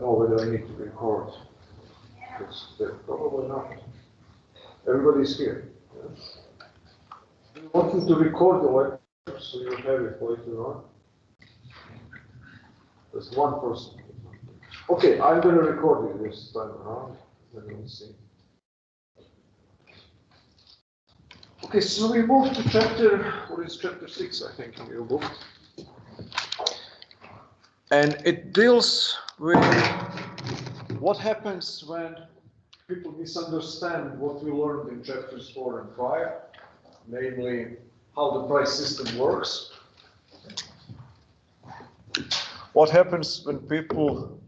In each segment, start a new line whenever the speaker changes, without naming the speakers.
know whether I need to record. Probably not. Everybody's here. Yes? I want you to record the lecture so you have it later on. There's one person. Okay, I'm going to record it this time around. Then we'll see. Okay, so we move to chapter 6, I think, in your book. And it deals with what happens when people misunderstand what we learned in chapters 4 and 5, namely how the price system works. What happens when people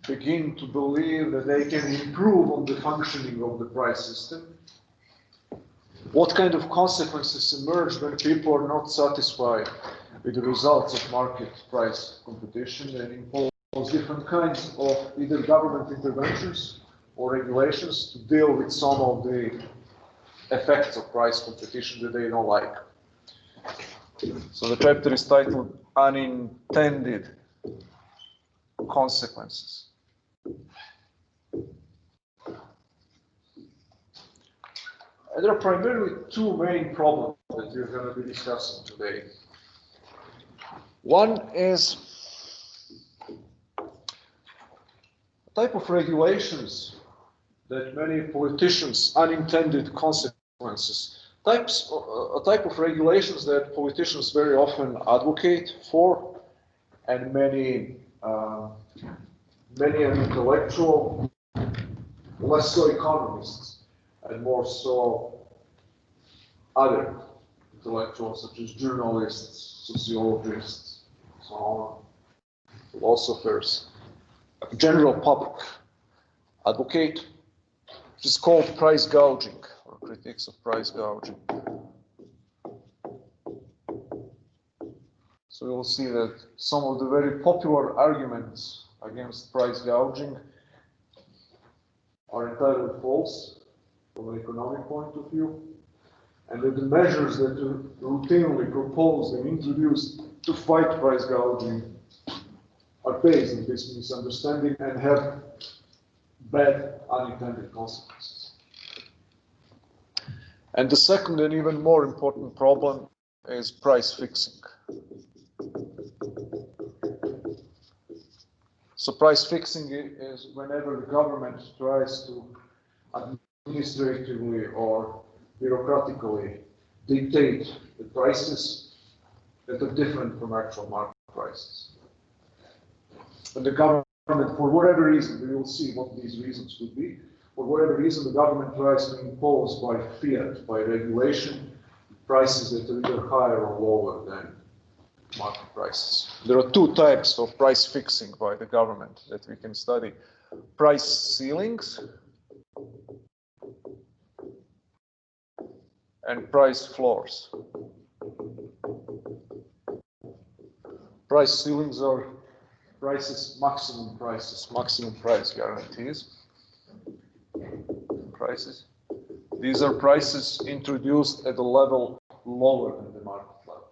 begin to believe that they can improve on the functioning of the price system? What kind of consequences emerge when people are not satisfied with the results of market price competition and impose different kinds of either government interventions or regulations to deal with some of the effects of price competition that they don't like? So the chapter is titled Unintended Consequences. And there are primarily two main problems that we're going to be discussing today. One is a type of regulations that many politicians, unintended consequences, a type of regulations that politicians very often advocate for, and many intellectual, less so economists, and more so other intellectuals such as journalists, sociologists, so on, philosophers, general public advocate, which is called price gouging or critiques of price gouging. So you'll see that some of the very popular arguments against price gouging are entirely false from an economic point of view, and that the measures that are routinely proposed and introduced to fight price gouging are based on this misunderstanding and have bad unintended consequences. And the second and even more important problem is price fixing. So price fixing is whenever the government tries to administratively or bureaucratically dictate the prices that are different from actual market prices. And the government, for whatever reason, we will see what these reasons could be, for whatever reason the government tries to impose by fiat, by regulation, prices that are either higher or lower than market prices. There are two types of price fixing by the government that we can study. Price ceilings and price floors. Price ceilings are prices, maximum price guarantees. Prices. These are prices introduced at a level lower than the market level.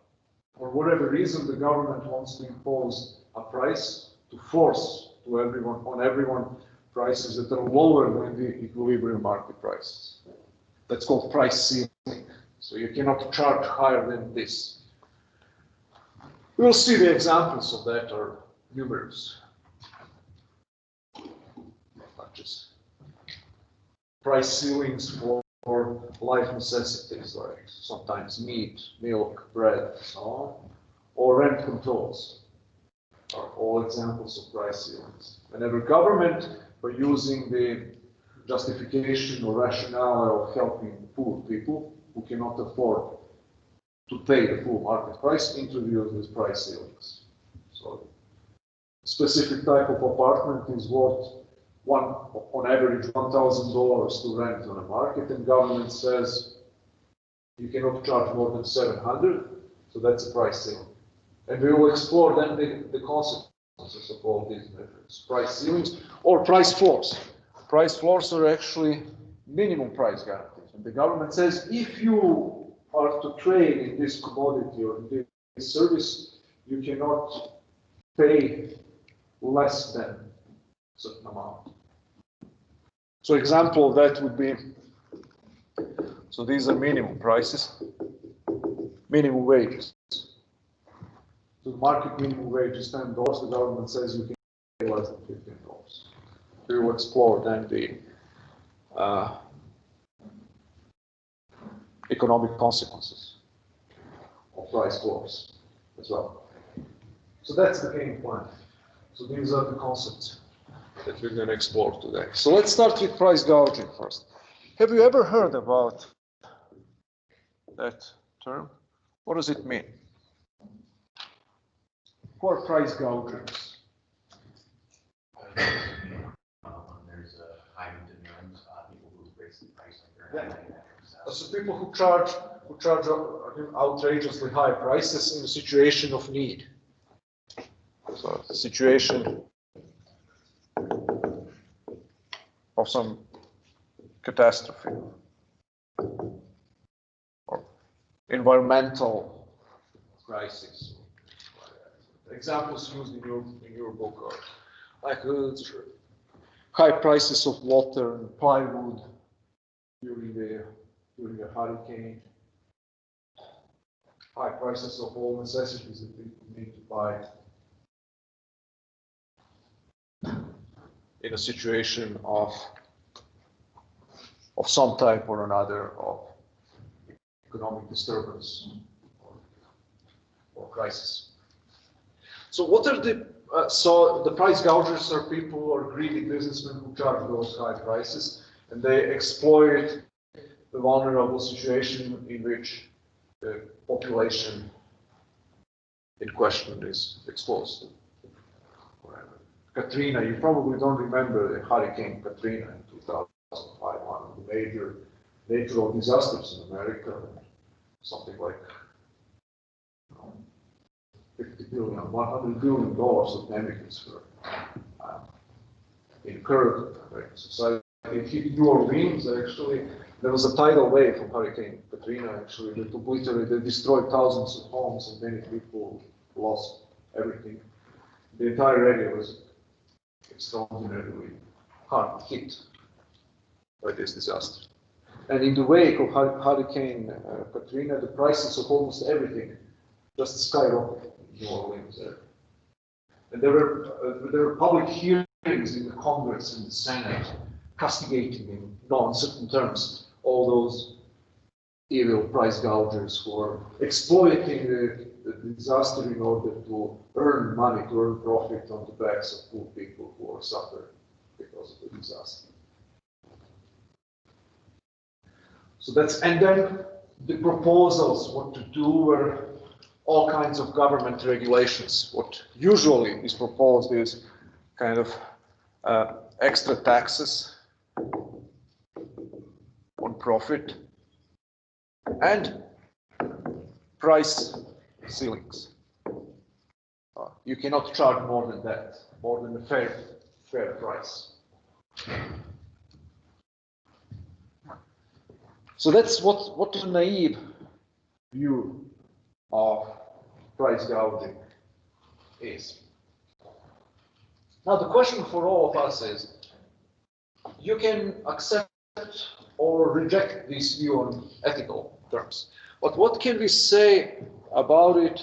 For whatever reason, the government wants to impose a price to force to everyone prices that are lower than the equilibrium market prices. That's called price ceiling. So you cannot charge higher than this. We will see the examples of that are numerous. Such as price ceilings for life necessities like sometimes meat, milk, bread, so on, or rent controls are all examples of price ceilings. Whenever government, by using the justification or rationale of helping poor people who cannot afford to pay the full market price, introduce these price ceilings. So a specific type of apartment is worth on average $1,000 to rent on a market, and government says you cannot charge more than $700, so that's a price ceiling. And we will explore then the consequences of all these measures, price ceilings or price floors. Price floors are actually minimum price guarantees. And the government says if you are to trade in this commodity or in this service, you cannot pay less than a certain amount. So example of that would be, so these are minimum prices, minimum wages. So the market minimum wage is $10, the government says you can pay less than $15. We will explore then the economic consequences of price floors as well. So that's the game plan. So these are the concepts that we're going to explore today. So let's start with price gouging first. Have you ever heard about that term? What does it mean? Who are price gougers?
There's a high demand, people who raise the price like they're
Yeah. So people who charge outrageously high prices in a situation of need. So a situation of some catastrophe or environmental crisis. Examples used in your book are like high prices of water and plywood during a hurricane, high prices of all necessities that people need to buy in a situation of some type or another of economic disturbance or crisis. So what are so the price gougers are people or greedy businessmen who charge those high prices, and they exploit the vulnerable situation in which the population in question is exposed. Katrina, you probably don't remember the Hurricane Katrina in 2005, one of the major natural disasters in America, something like 50 billion, $100 billion of damages were incurred in American society. It hit New Orleans, actually. There was a tidal wave from Hurricane Katrina, actually, that obliterated, destroyed thousands of homes, and many people lost everything. The entire area was extraordinarily hard hit by this disaster. And in the wake of Hurricane Katrina, the prices of almost everything just skyrocketed in New Orleans area. And there were public hearings in the Congress and the Senate castigating in no uncertain terms all those evil price gougers who are exploiting the disaster in order to earn money, to earn profit on the backs of poor people who are suffering because of the disaster. So and then the proposals, what to do, were all kinds of government regulations. What usually is proposed is kind of extra taxes on profit and price ceilings. You cannot charge more than that, more than a fair price. So that's what a naive view of price gouging is. Now the question for all of us is, you can accept or reject this view on ethical terms, but what can we say about it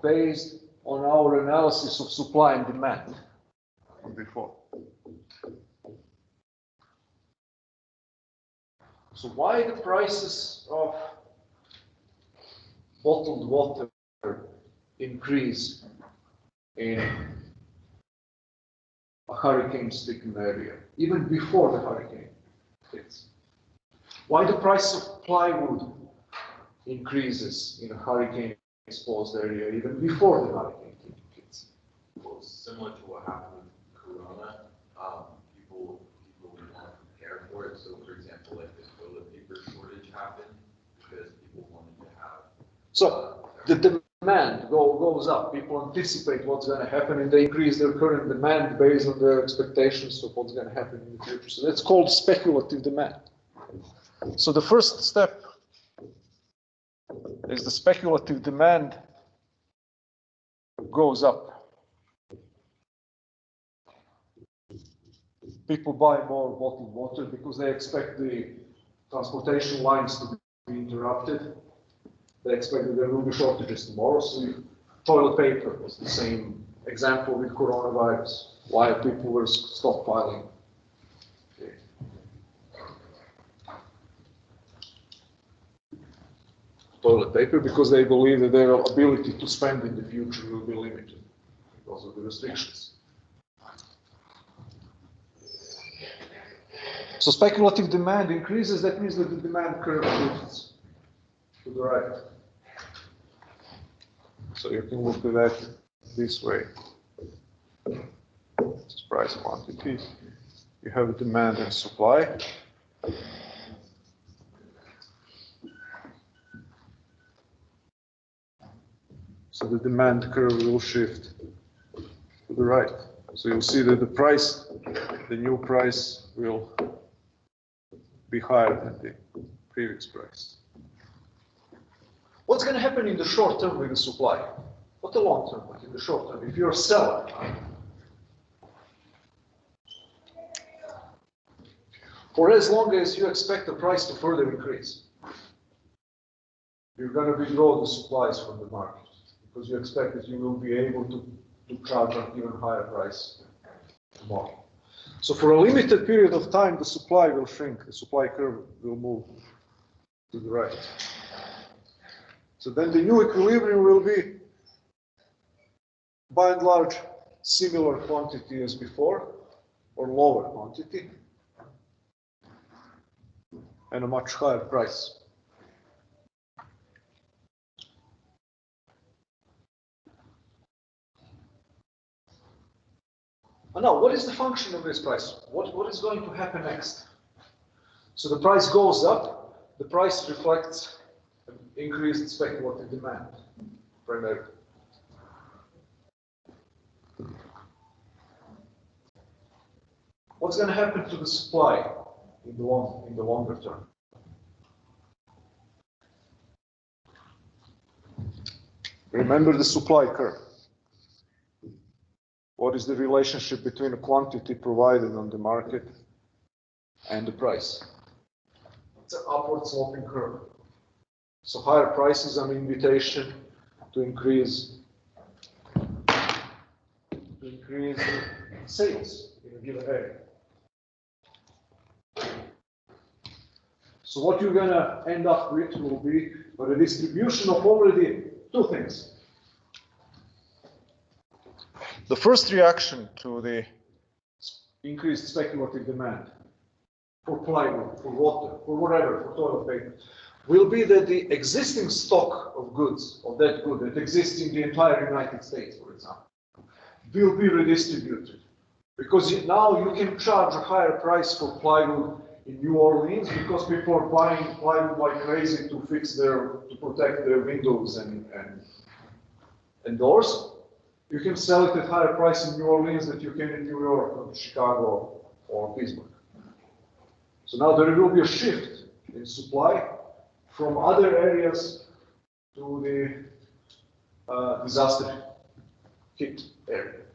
based on our analysis of supply and demand from before? So why the prices of bottled water increase in a hurricane-stricken area, even before the hurricane hits? Why the price of plywood increases in a hurricane-exposed area, even before the hurricane hits?
Well, similar to what happened with Corona, people want to prepare for it. So, for example, like this toilet paper shortage happened because people wanted to have.
So the demand goes up. People anticipate what's going to happen, and they increase their current demand based on their expectations of what's going to happen in the future. So that's called speculative demand. So the first step is the speculative demand goes up. people buy more bottled water because they expect the transportation lines to be interrupted. They expect that there will be shortages tomorrow. So toilet paper was the same example with coronavirus, why people were stockpiling. Okay. Toilet paper because they believe that their ability to spend in the future will be limited because of the restrictions. So speculative demand increases, that means that the demand curve shifts to the right. So you can look at that this way. This is price quantity. You have demand and supply. So the demand curve will shift to the right. So you'll see that the price, the new price will be higher than the previous price. What's going to happen in the short term with the supply? Not the long term, but in the short term. If you're a seller, for as long as you expect the price to further increase, you're going to withdraw the supplies from the market because you expect that you will be able to charge an even higher price tomorrow. So for a limited period of time, the supply will shrink, the supply curve will move to the right. So then the new equilibrium will be, by and large, similar quantity as before, or lower quantity, and a much higher price. And now, what is the function of this price? What is going to happen next? So the price goes up, the price reflects increased speculative demand, primarily. What's going to happen to the supply in the longer term? Remember the supply curve. What is the relationship between the quantity provided on the market and the price? It's an upward sloping curve. So higher price is an invitation to increase sales in a given area. So what you're going to end up with will be a distribution of already two things. The first reaction to the increased speculative demand for plywood, for water, for whatever, for toilet paper, will be that the existing stock of goods, of that good that exists in the entire United States, for example, will be redistributed. Because now you can charge a higher price for plywood in New Orleans because people are buying plywood like crazy to protect their windows and doors. You can sell it at higher price in New Orleans than you can in New York or Chicago or Pittsburgh. So now there will be a shift in supply from other areas to the disaster hit area.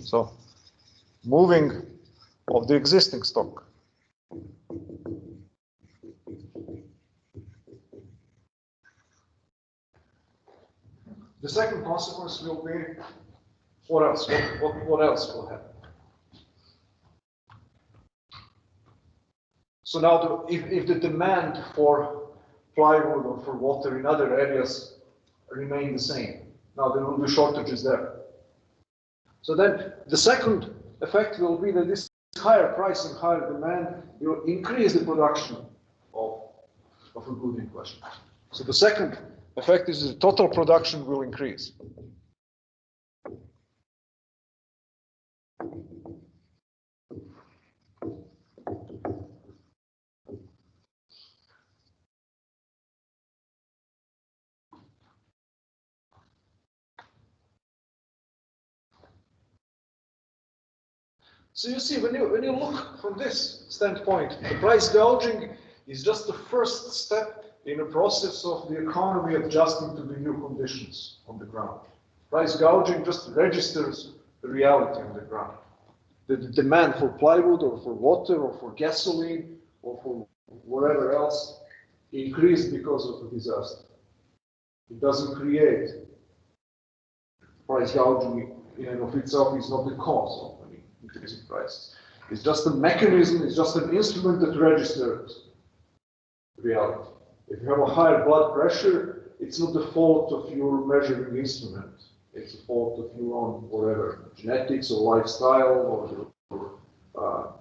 So moving of the existing stock. The second consequence will be, what else? What else will happen? So now, if the demand for plywood or for water in other areas remain the same, now there will be shortages there. So then the second effect will be that this higher price and higher demand will increase the production of a good in question. So the second effect is the total production will increase. So you see, when you look from this standpoint, the price gouging is just the first step in a process of the economy adjusting to the new conditions on the ground. Price gouging just registers reality on the ground. The demand for plywood or for water or for gasoline or for whatever else increased because of the disaster. It doesn't create price gouging in and of itself is not the cause of any increasing prices. It's just a mechanism, it's just an instrument that registers reality. If you have a higher blood pressure, it's not the fault of your measuring instrument. It's the fault of your own whatever, genetics or lifestyle or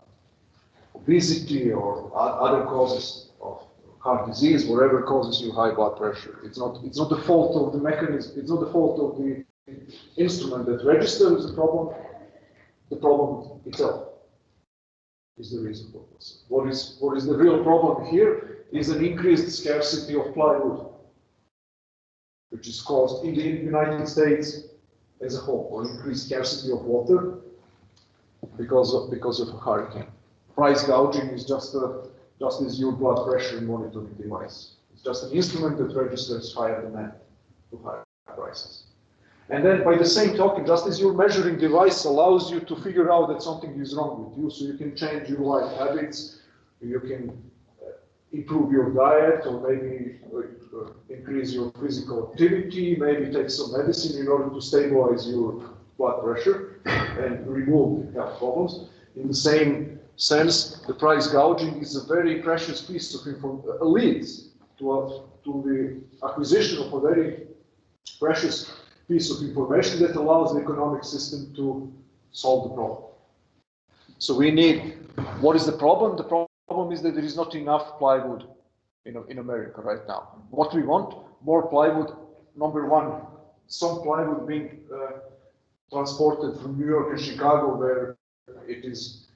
obesity or other causes of heart disease, whatever causes you high blood pressure. It's not the fault of the mechanism, it's not the fault of the instrument that registers the problem itself is the reason for this. What is the real problem here is an increased scarcity of plywood, which is caused in the United States as a whole, or increased scarcity of water because of a hurricane. Price gouging is just as your blood pressure monitoring device. It's just an instrument that registers higher demand to higher prices. And then by the same token, just as your measuring device allows you to figure out that something is wrong with you, so you can change your life habits, you can improve your diet, or maybe increase your physical activity, maybe take some medicine in order to stabilize your blood pressure and remove the health problems. In the same sense, the price gouging is a very precious piece of information, leads to the acquisition of a very precious piece of information that allows the economic system to solve the problem. So we need, what is the problem? The problem is that there is not enough plywood in America right now. What we want, more plywood. Number one, some plywood being transported from New York and Chicago where it is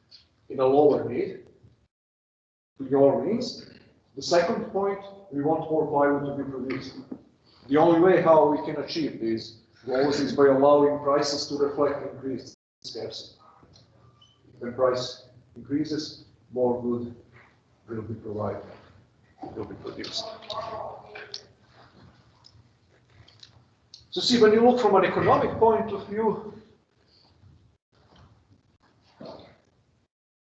in a lower need, to your means. The second point, we want more plywood to be produced. The only way how we can achieve these goals is by allowing prices to reflect increased scarcity. When price increases, more good will be provided, will be produced. So see, when you look from an economic point of view,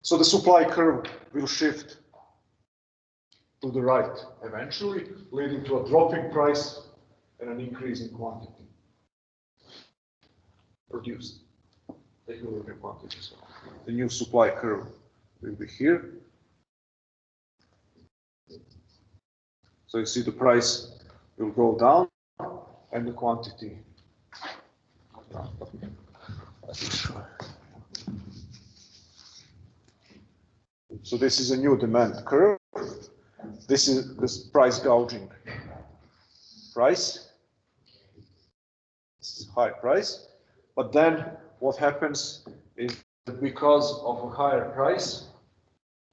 so the supply curve will shift to the right eventually, leading to a drop in price and an increase in quantity produced. Equilibrium quantity. So the new supply curve will be here. So you see the price will go down and the quantity down. So this is a new demand curve. This is this price gouging price. This is high price. But then what happens is that because of a higher price,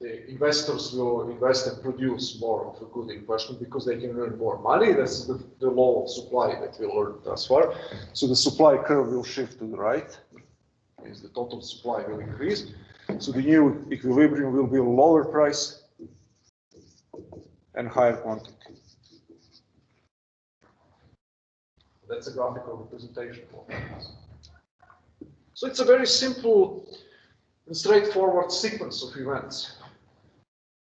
the investors will invest and produce more of a good in question because they can earn more money. That's the law of supply that we learned thus far. So the supply curve will shift to the right, means the total supply will increase. So the new equilibrium will be a lower price and higher quantity. That's a graphical representation of this. So it's a very simple and straightforward sequence of events.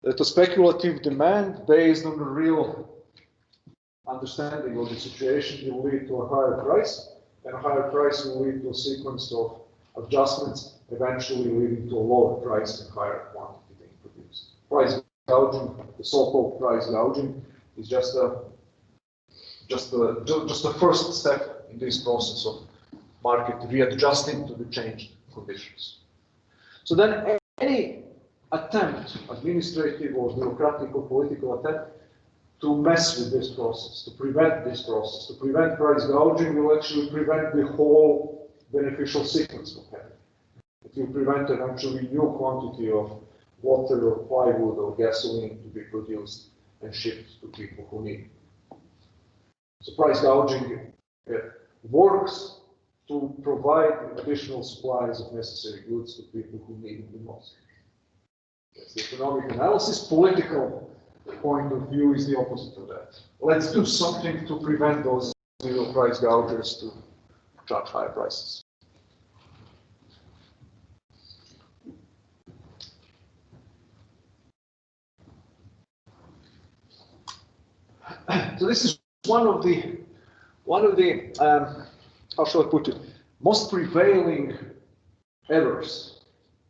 That a speculative demand based on a real understanding of the situation will lead to a higher price, and a higher price will lead to a sequence of adjustments, eventually leading to a lower price and higher quantity being produced. Price gouging, the so-called price gouging, is just the first step in this process of market readjusting to the changed conditions. So then any attempt, administrative or bureaucratic or political attempt, to mess with this process, to prevent this process, to prevent price gouging will actually prevent the whole beneficial sequence from happening. It will prevent an actually new quantity of water or plywood or gasoline to be produced and shipped to people who need it. So price gouging works to provide additional supplies of necessary goods to people who need it the most. That's the economic analysis. Political point of view is the opposite of that. Let's do something to prevent those zero price gougers to charge higher prices. So this is one of the how shall I put it, most prevailing errors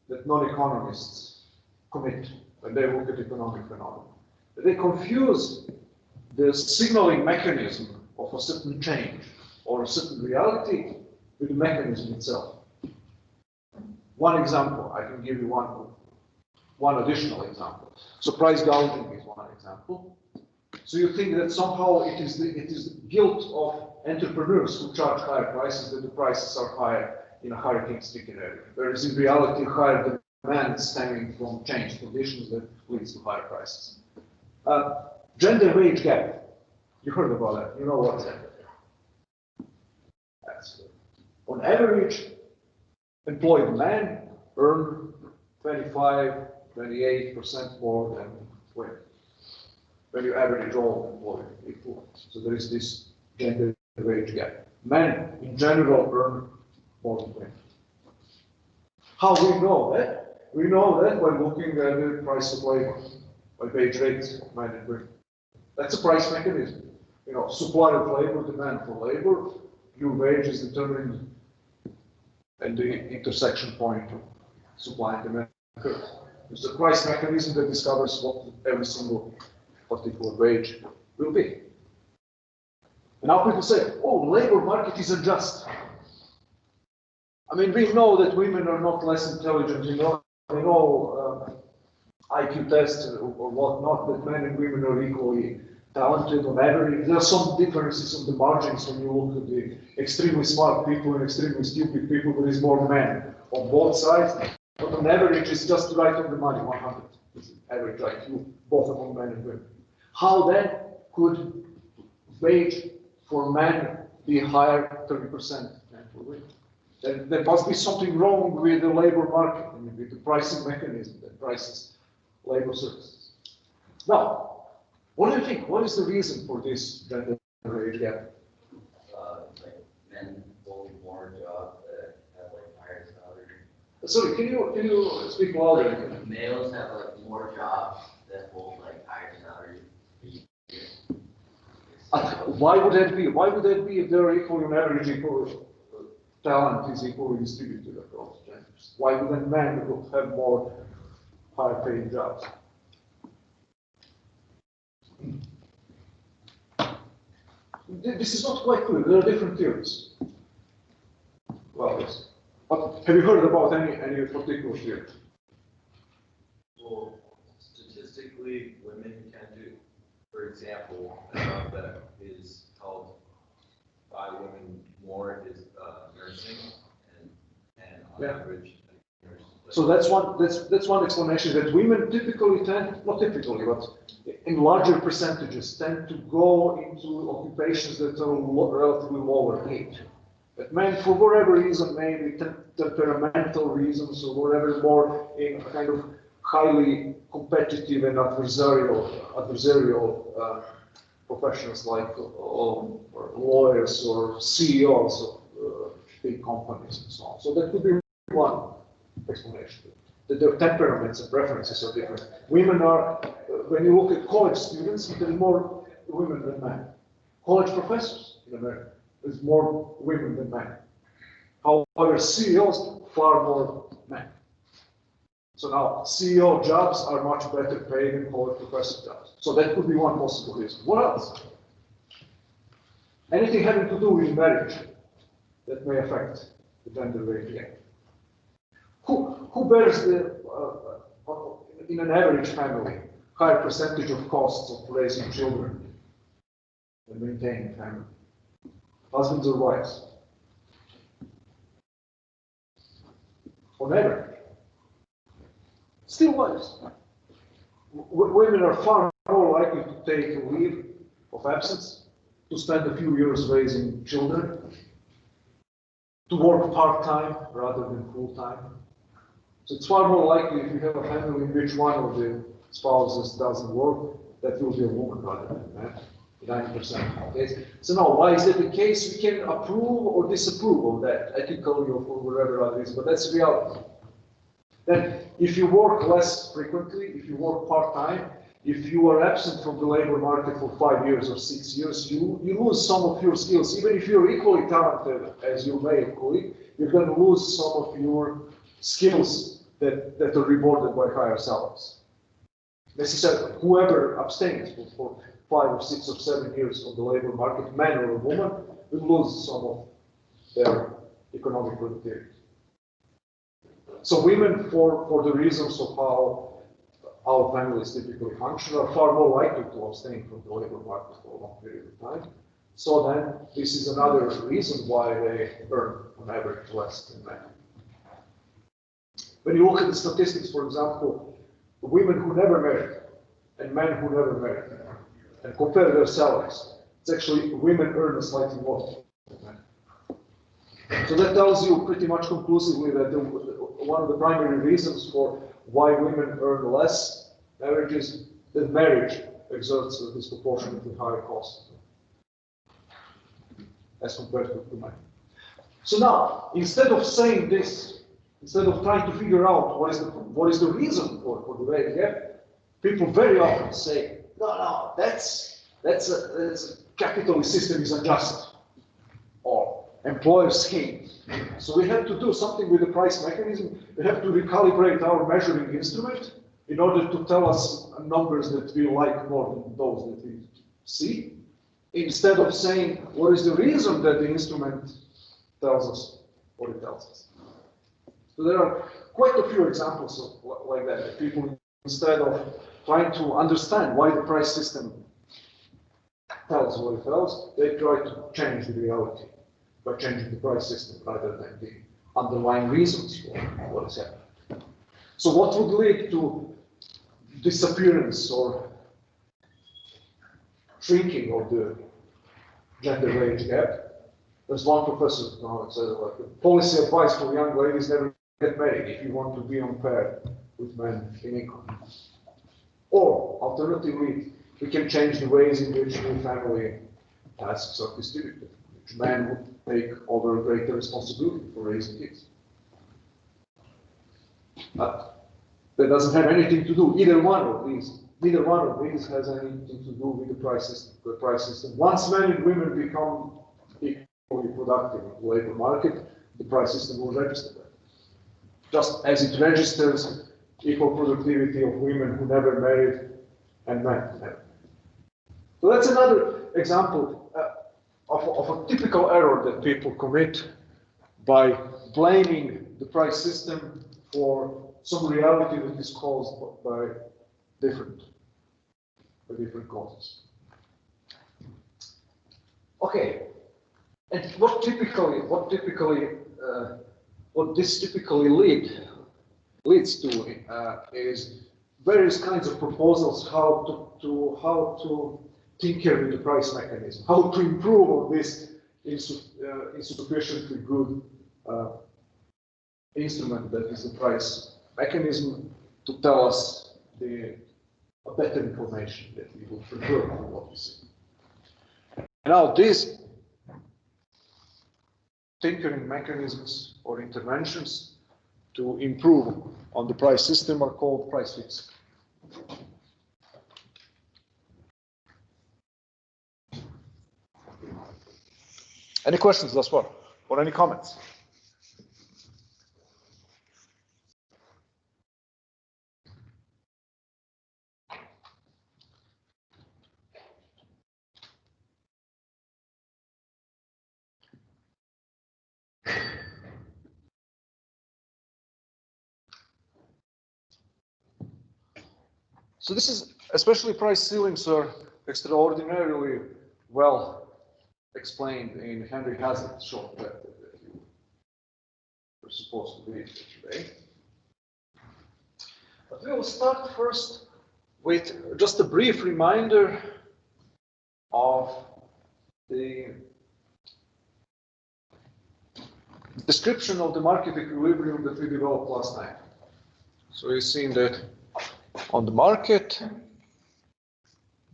that non-economists commit when they look at economic phenomena. They confuse the signaling mechanism of a certain change or a certain reality with the mechanism itself. One example, I can give you one additional example. So price gouging is one example. So you think that somehow it is the guilt of entrepreneurs who charge higher prices, that the prices are higher in a hurricane stricken area. Whereas in reality, higher demand stemming from changed conditions that leads to higher prices. Gender wage gap. You heard about that. You know what's that? That's on average, employed men earn 25–28% more than women. When you average all employed people. So there is this gender wage gap. Men in general earn more than women. How we know that? We know that by looking at the price of labor, by wage rates of men and women. That's a price mechanism. You know, supply of labor, demand for labor, your wage is determined at the intersection point of supply and demand curve. It's a price mechanism that discovers what every single particular wage will be. And now people say, oh, labor market is unjust. I mean, we know that women are not less intelligent, we know IQ tests or whatnot, that men and women are equally talented on average. There are some differences on the margins when you look at the extremely smart people and extremely stupid people. There is more men on both sides, but on average, it's just right on the money, 100 is average IQ, both among men and women. How then could wage for men be higher 30% than for women? There must be something wrong with the labor market, I mean, with the pricing mechanism that prices labor services. Now, what do you think? What is the reason for this gender wage gap?
Like men hold more jobs that have like higher salary.
Sorry, can you speak louder?
Males have like more jobs that hold like higher salary.
Why would that be? Why would that be if they're equal on average, equal talent is equally distributed across genders? Why wouldn't men have more higher paying jobs? This is not quite clear. There are different theories. Well, yes. But have you heard about any particular theory?
Well, statistically, women can do, for example, a job that is held by women more is nursing, and on average, nurses.
So that's one explanation, that women typically tend, not typically, but in larger percentages tend to go into occupations that are relatively lower paid. But men, for whatever reason, maybe temperamental reasons or whatever, more in kind of highly competitive and adversarial professions like or lawyers or CEOs of big companies and so on. So that could be one explanation. That their temperaments and preferences are different. Women are, when you look at college students, there are more women than men. College professors in America, there's more women than men. However, CEOs, far more men. So now, CEO jobs are much better paid than college professor jobs. So that could be one possible reason. What else? Anything having to do with marriage that may affect the gender wage gap. Who bears in an average family, higher percentage of costs of raising children and maintaining family? Husbands or wives? On average. Still wives. Women are far more likely to take a leave of absence, to spend a few years raising children, to work part-time rather than full-time. So it's far more likely if you have a family in which one of the spouses doesn't work, that will be a woman rather than a man, 90% of cases. So now, why is that the case? We can approve or disapprove of that, ethically or for whatever other reason, but that's reality. Then, if you work less frequently, if you work part-time, if you are absent from the labor market for 5 years or 6 years, you lose some of your skills. Even if you're equally talented as your male colleague, you're going to lose some of your skills that are rewarded by higher salaries. Necessarily, whoever abstains for 5 or 6 or 7 years from the labor market, man or a woman, will lose some of their economic productivity. So women, for the reasons of how our families typically function, are far more likely to abstain from the labor market for a long period of time. So then, this is another reason why they earn on average less than men. When you look at the statistics, for example, women who never married and men who never married, and compare their salaries, it's actually women earn slightly more than men. So that tells you pretty much conclusively that one of the primary reasons for why women earn less marriage is that marriage exerts a disproportionately higher cost as compared to men. So now, instead of saying this, instead of trying to figure out what is the reason for the wage gap, people very often say, no, that's a capitalist system is unjust, or employers scheme. So we have to do something with the price mechanism. We have to recalibrate our measuring instrument in order to tell us numbers that we like more than those that we see, instead of saying what is the reason that the instrument tells us what it tells us. So there are quite a few examples of like that people, instead of trying to understand why the price system tells what it tells, they try to change the reality by changing the price system rather than the underlying reasons for what is happening. So what would lead to disappearance or shrinking of the gender wage gap? There's one professor that says, like, policy advice for young ladies: never get married if you want to be on par with men in income. Or, alternatively, we can change the ways in which new family tasks are distributed, which men would take over greater responsibility for raising kids. But that doesn't have anything to do, neither one of these has anything to do with the price system. Once men and women become equally productive in the labor market, the price system will register that. Just as it registers equal productivity of women who never married and men who never married. So that's another example of a typical error that people commit by blaming the price system for some reality that is caused by different causes. Okay, and what this typically leads to is various kinds of proposals how to tinker with the price mechanism, how to improve on this insufficiently good instrument that is the price mechanism to tell us better information that we would prefer from what we see. Now, these tinkering mechanisms or interventions to improve on the price system are called price fixing. Any questions thus far, or any comments? So this is, especially price ceilings are extraordinarily well explained in Henry Hazlitt's short letter that you were supposed to read today. But we will start first with just a brief reminder of the description of the market equilibrium that we developed last night. So you've seen that on the market,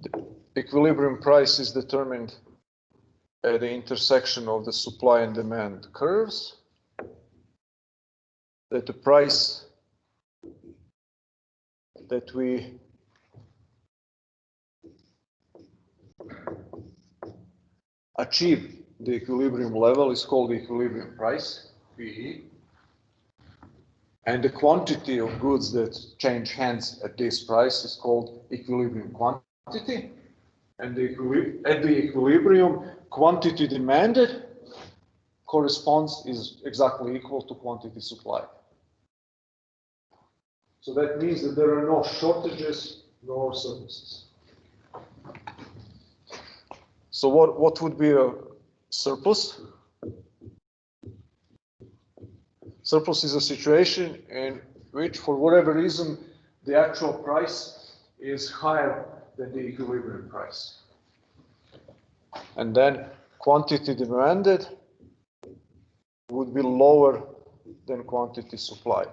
the equilibrium price is determined at the intersection of the supply and demand curves, that the price that we achieve the equilibrium level is called the equilibrium price, PE. And the quantity of goods that change hands at this price is called equilibrium quantity. And at the equilibrium, quantity demanded is exactly equal to quantity supplied. So that means that there are no shortages nor surpluses. So what would be a surplus? Surplus is a situation in which, for whatever reason, the actual price is higher than the equilibrium price. And then quantity demanded would be lower than quantity supplied.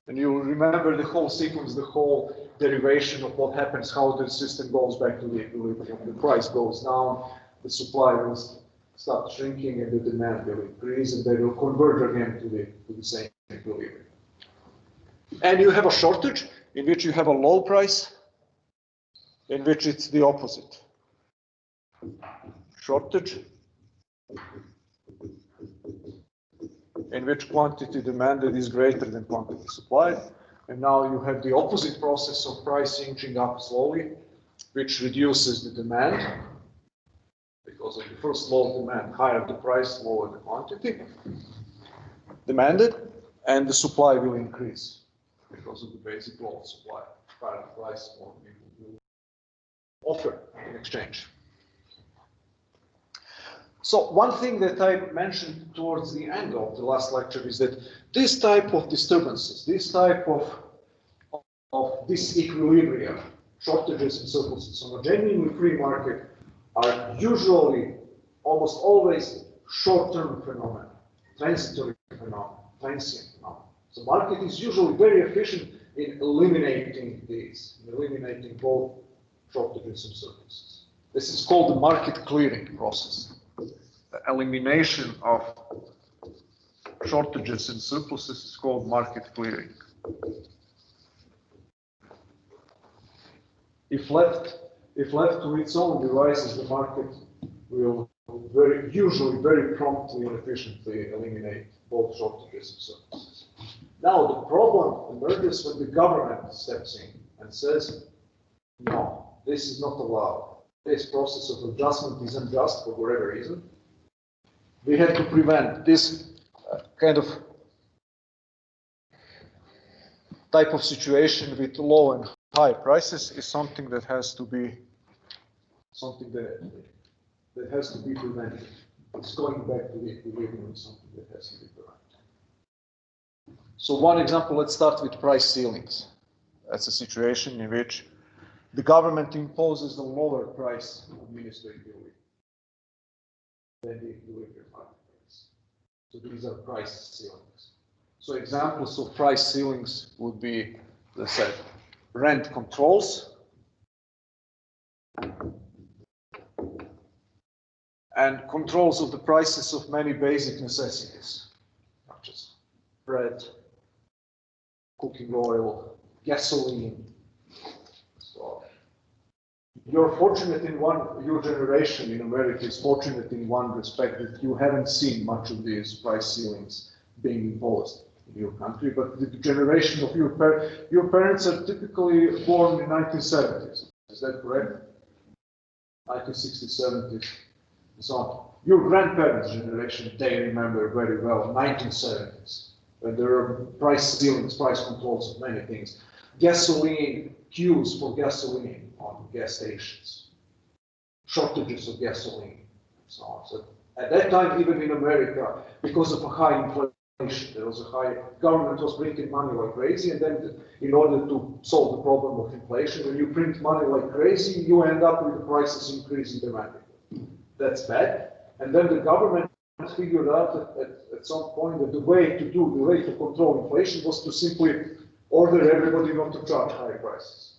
And you will remember the whole sequence, the whole derivation of what happens, how the system goes back to the equilibrium. The price goes down, the supply will start shrinking, and the demand will increase, and they will converge again to the same equilibrium. And you have a shortage in which you have a low price, in which it's the opposite. Shortage in which quantity demanded is greater than quantity supplied. And now you have the opposite process of price inching up slowly, which reduces the demand. Because of the first low demand, higher the price, lower the quantity demanded, and the supply will increase because of the basic law of supply. Higher the price, more people will offer in exchange. So one thing that I mentioned towards the end of the last lecture is that this type of disturbances, this type of disequilibria, shortages and surpluses on a genuinely free market are usually, almost always, short-term phenomena, transitory phenomena, transient phenomena. So market is usually very efficient in eliminating these, in eliminating both shortages and surpluses. This is called the market clearing process. The elimination of shortages and surpluses is called market clearing. If left to its own devices, the market will usually very promptly and efficiently eliminate both shortages and surpluses. Now the problem emerges when the government steps in and says, no, this is not allowed. This process of adjustment is unjust for whatever reason. We have to prevent this kind of type of situation with low and high prices is something that has to be prevented. It's going back to the equilibrium, something that has to be prevented. So one example, let's start with price ceilings. That's a situation in which the government imposes a lower price administratively than the equilibrium market price. So these are price ceilings. So examples of price ceilings would be, let's say, rent controls and controls of the prices of many basic necessities, such as bread, cooking oil, gasoline. So you're fortunate in your generation in America is fortunate in one respect that you haven't seen much of these price ceilings being imposed in your country, but the generation of your parents are typically born in 1970s. Is that correct? 1960s, 70s, and so on. Your grandparents' generation, they remember very well 1970s, when there were price ceilings, price controls of many things. Gasoline, queues for gasoline on gas stations, shortages of gasoline, and so on. So at that time, even in America, because of a high inflation, there was a high, government was printing money like crazy, and then in order to solve the problem of inflation, when you print money like crazy, you end up with the prices increasing dramatically. That's bad. And then the government figured out at some point that the way to control inflation was to simply order everybody not to charge high prices.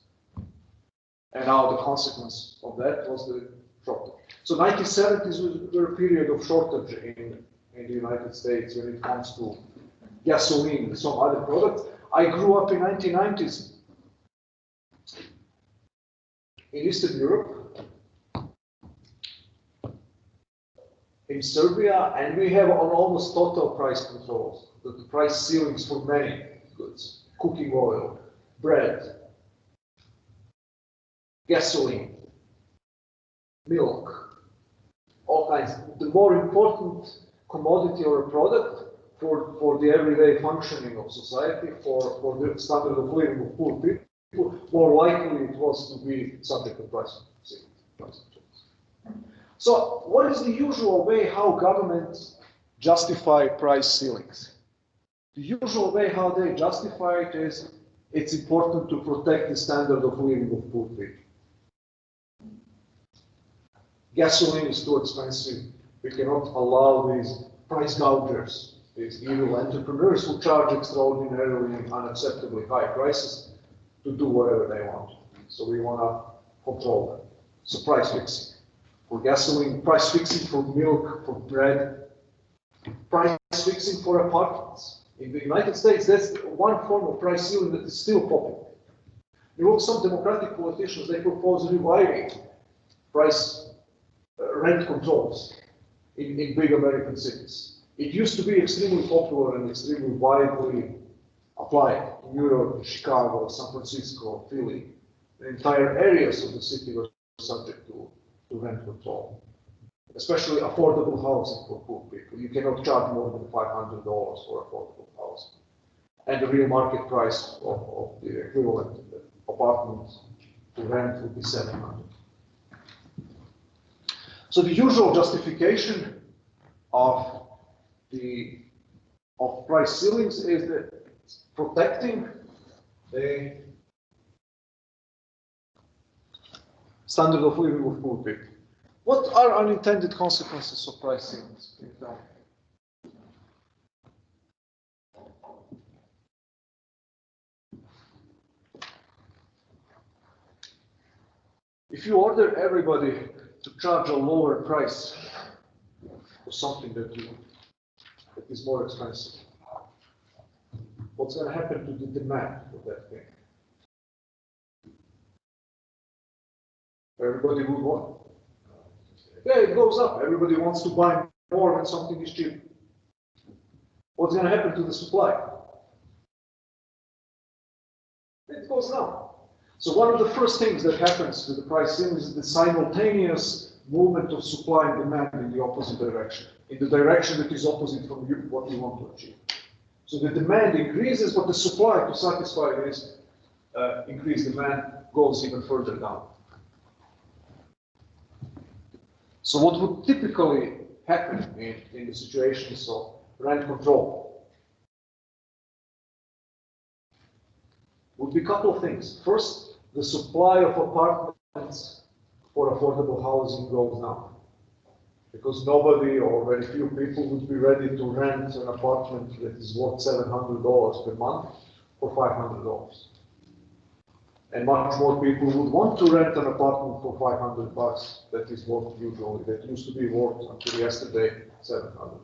And now the consequence of that was the shortage. So 1970s were a period of shortage in the United States when it comes to gasoline and some other products. I grew up in 1990s in Eastern Europe, in Serbia, and we have on almost total price controls, the price ceilings for many goods, cooking oil, bread, gasoline, milk, all kinds. The more important commodity or a product for the everyday functioning of society, for the standard of living of poor people, more likely it was to be subject to price controls. So what is the usual way how governments justify price ceilings? The usual way how they justify it is it's important to protect the standard of living of poor people. Gasoline is too expensive. We cannot allow these price gougers, these evil entrepreneurs who charge extraordinarily and unacceptably high prices to do whatever they want. So we want to control them. So price fixing for gasoline, price fixing for milk, for bread, price fixing for apartments. In the United States, that's one form of price ceiling that is still popular. There were some Democratic politicians, they propose reviving price rent controls in big American cities. It used to be extremely popular and extremely widely applied in New York, Chicago, San Francisco, Philly. The entire areas of the city were subject to rent control, especially affordable housing for poor people. You cannot charge more than $500 for affordable housing. And the real market price of the equivalent apartment to rent would be $700. So the usual justification of price ceilings is that protecting the standard of living of poor people. What are unintended consequences of price ceilings? If you order everybody to charge a lower price for something that is more expensive, what's going to happen to the demand for that thing? Everybody would want. Yeah, it goes up. Everybody wants to buy more when something is cheap. What's going to happen to the supply? It goes down. So one of the first things that happens with the price ceiling is the simultaneous movement of supply and demand in the opposite direction, in the direction that is opposite from what you want to achieve. So the demand increases, but the supply to satisfy this increased demand goes even further down. So what would typically happen in the situations of rent control would be a couple of things. First, the supply of apartments for affordable housing goes down, because nobody or very few people would be ready to rent an apartment that is worth $700 per month for $500. And much more people would want to rent an apartment for $500 that is worth usually, that used to be worth until yesterday $700.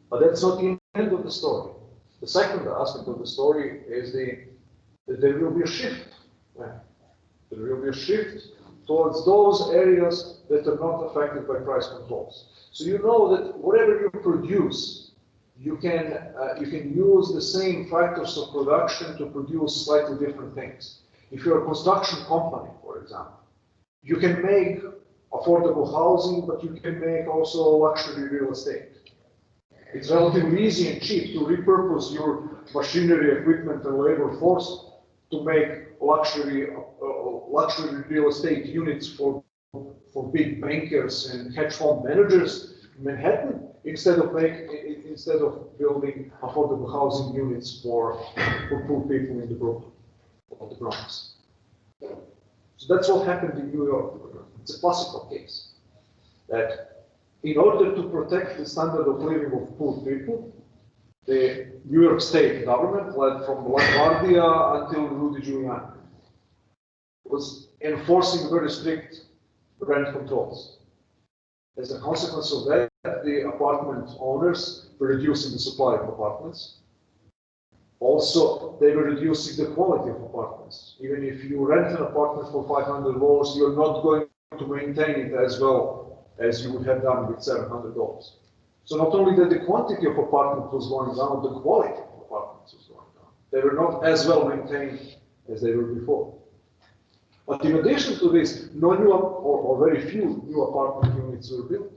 But that's not the end of the story. The second aspect of the story is that there will be a shift. There will be a shift towards those areas that are not affected by price controls. So you know that whatever you produce, you can use the same factors of production to produce slightly different things. If you're a construction company, for example, you can make affordable housing, but you can make also luxury real estate. It's relatively easy and cheap to repurpose your machinery, equipment, and labor force to make luxury real estate units for big bankers and hedge fund managers in Manhattan, instead of building affordable housing units for poor people in the Brooklyn or the Bronx. So that's what happened in New York. It's a classical case that in order to protect the standard of living of poor people, the New York State government, led from LaGuardia until Rudy Giuliani, was enforcing very strict rent controls. As a consequence of that, the apartment owners were reducing the supply of apartments. Also, they were reducing the quality of apartments. Even if you rent an apartment for $500, you're not going to maintain it as well as you would have done with $700. So not only that the quantity of apartments was going down, the quality of apartments was going down. They were not as well maintained as they were before. But in addition to this, no new or very few new apartment units were built.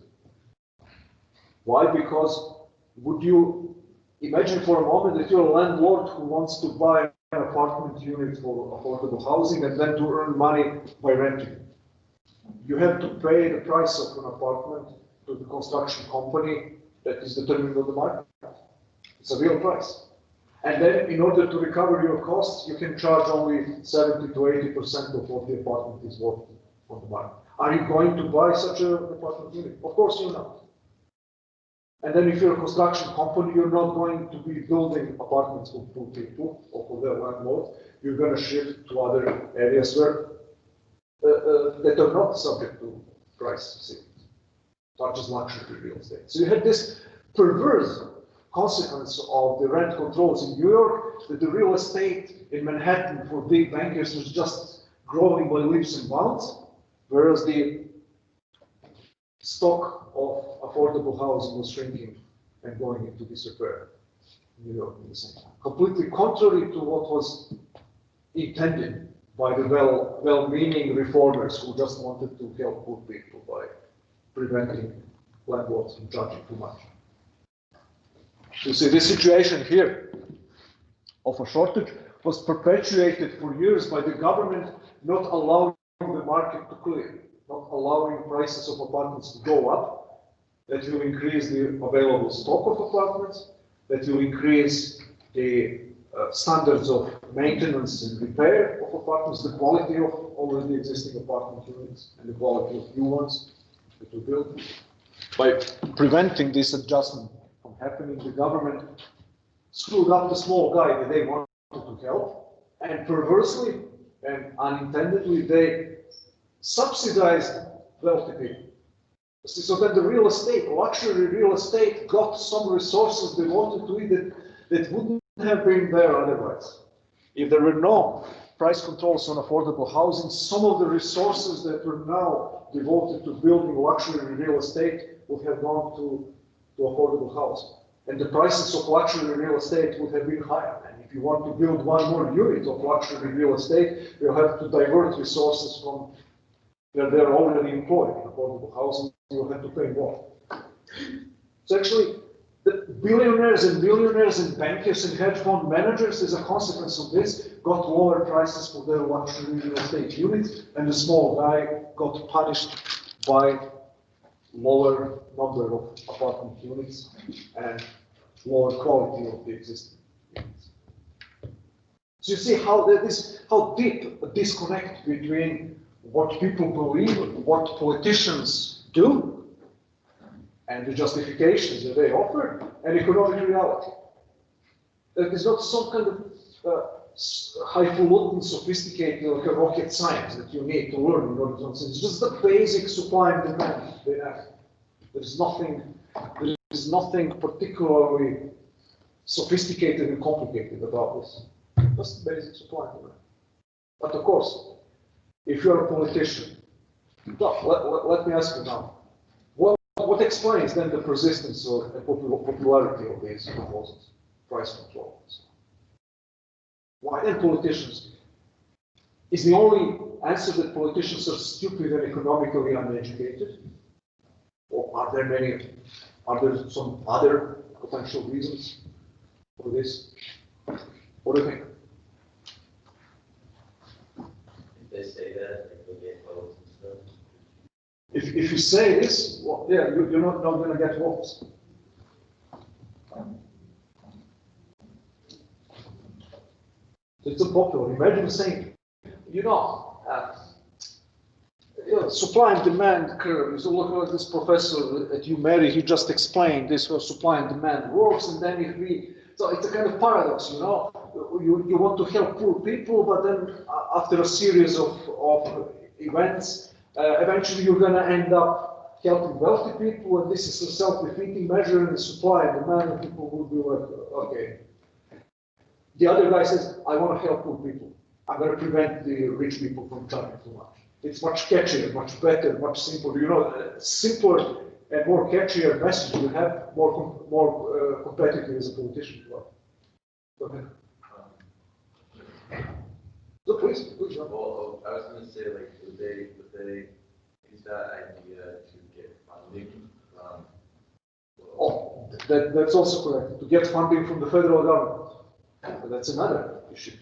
Why? Because would you imagine for a moment that you're a landlord who wants to buy an apartment unit for affordable housing and then to earn money by renting? You have to pay the price of an apartment to the construction company that is determined on the market. It's a real price. And then in order to recover your costs, you can charge only 70 to 80% of what the apartment is worth on the market. Are you going to buy such an apartment unit? Of course you're not. And then if you're a construction company, you're not going to be building apartments for poor people or for their landlords. You're going to shift to other areas where that are not subject to price ceilings, such as luxury real estate. So you had this perverse consequence of the rent controls in New York, that the real estate in Manhattan for big bankers was just growing by leaps and bounds, whereas the stock of affordable housing was shrinking and going into disrepair in New York at the same time. Completely contrary to what was intended by the well-meaning reformers who just wanted to help poor people by preventing landlords from charging too much. You see, this situation here of a shortage was perpetuated for years by the government not allowing the market to clear, not allowing prices of apartments to go up. That will increase the available stock of apartments, that will increase the standards of maintenance and repair of apartments, the quality of already existing apartment units, and the quality of new ones that we build. By preventing this adjustment from happening, the government screwed up the small guy that they wanted to help, and perversely and unintendedly, they subsidized wealthy people. So that the real estate, luxury real estate, got some resources devoted to it that wouldn't have been there otherwise. If there were no price controls on affordable housing, some of the resources that were now devoted to building luxury real estate would have gone to affordable housing. And the prices of luxury real estate would have been higher. And if you want to build one more unit of luxury real estate, you have to divert resources from where they're already employed in affordable housing, you'll have to pay more. So actually, the billionaires and millionaires and bankers and hedge fund managers, as a consequence of this, got lower prices for their luxury real estate units, and the small guy got punished by lower number of apartment units and lower quality of the existing units. So you see how deep a disconnect between what people believe, what politicians do, and the justifications that they offer, and economic reality. That is not some kind of highfalutin, sophisticated, like a rocket science that you need to learn in order to understand. It's just the basic supply and demand they have. There is nothing particularly sophisticated and complicated about this. Just basic supply and demand. But of course, if you're a politician, let me ask you now, what explains then the persistence or the popularity of these proposals, price controls? Why then politicians? Is the only answer that politicians are stupid and economically uneducated? Or are there some other potential reasons for this? What do you think?
They say that, like, they get votes and stuff.
If you say this, well, yeah, you're not going to get votes. So it's unpopular. Imagine saying, supply and demand curve. So look at this professor at UMary, he just explained this how supply and demand works, and then so it's a kind of paradox, you want to help poor people, but then after a series of events, eventually you're going to end up helping wealthy people, and this is a self-defeating measure, and the supply and demand, and people will be like, okay. The other guy says, I want to help poor people. I'm going to prevent the rich people from charging too much. It's much catchier, much better, much simpler. You know, simpler and more catchier message you have, more competitive as a politician. Go ahead. So please.
Well, I was going to say, like, would they use that idea to get funding from?
Oh, that's also correct. To get funding from the federal government. That's another issue.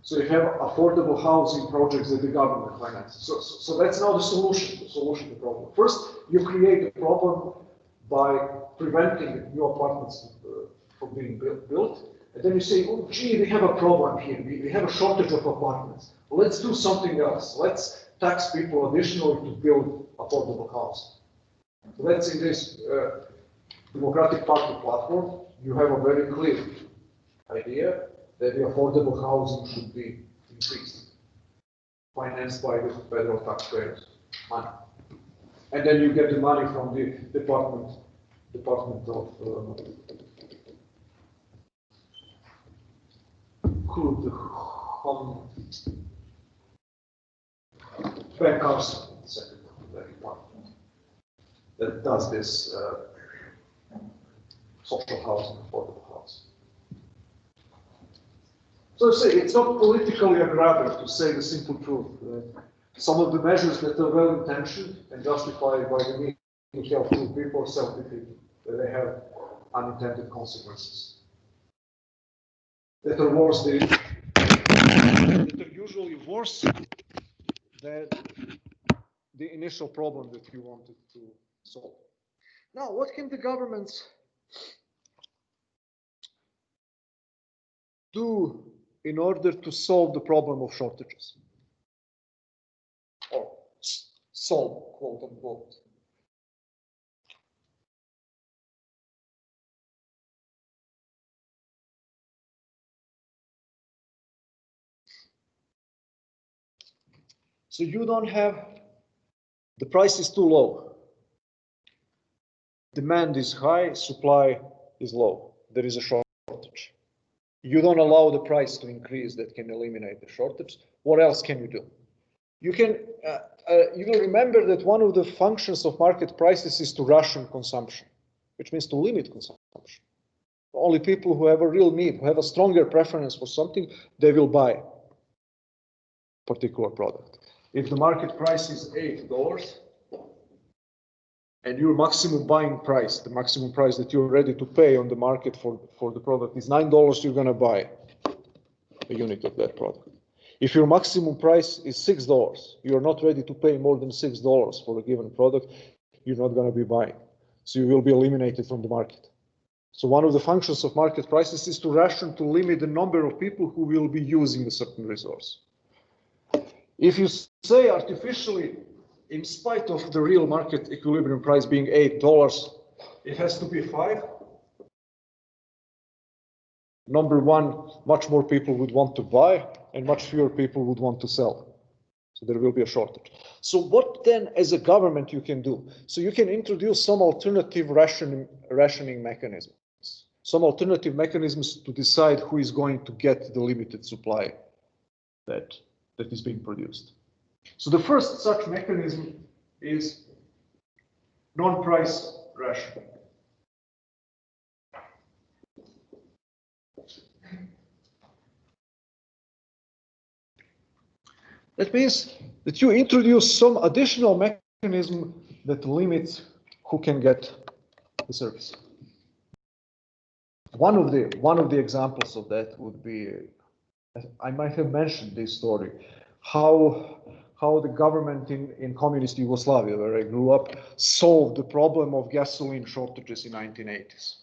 So you have affordable housing projects that the government finances. So that's now the solution to the problem. First, you create a problem by preventing new apartments from being built. And then you say, oh, gee, we have a problem here. We have a shortage of apartments. Well, let's do something else. Let's tax people additionally to build affordable housing. So that's in this Democratic Party platform. You have a very clear idea that the affordable housing should be increased, financed by the federal taxpayers' money. And then you get the money from the Department of bankers, the department that does this social housing, affordable housing. So see, it's not politically aggressive to say the simple truth. Some of the measures that are well-intentioned and justified by the need to help poor people are self-defeating, that they have unintended consequences. That are worse that are usually worse than the initial problem that you wanted to solve. Now, what can the governments do in order to solve the problem of shortages? Or solve, quote unquote. So you don't have, the price is too low. Demand is high, supply is low. There is a shortage. You don't allow the price to increase that can eliminate the shortage. What else can you do? You can, you will remember that one of the functions of market prices is to ration consumption, which means to limit consumption. Only people who have a real need, who have a stronger preference for something, they will buy a particular product. If the market price is $8 and your maximum buying price, the maximum price that you're ready to pay on the market for the product is $9, you're going to buy a unit of that product. If your maximum price is $6, you're not ready to pay more than $6 for a given product, you're not going to be buying. So you will be eliminated from the market. So one of the functions of market prices is to ration, to limit the number of people who will be using a certain resource. If you say artificially, in spite of the real market equilibrium price being $8, it has to be 5. Number one, much more people would want to buy and much fewer people would want to sell. So there will be a shortage. So what then as a government you can do? So you can introduce some alternative rationing mechanisms, some alternative mechanisms to decide who is going to get the limited supply that is being produced. So the first such mechanism is non-price rationing. That means that you introduce some additional mechanism that limits who can get the service. One of the examples of that would be, I might have mentioned this story, how the government in communist Yugoslavia, where I grew up, solved the problem of gasoline shortages in 1980s.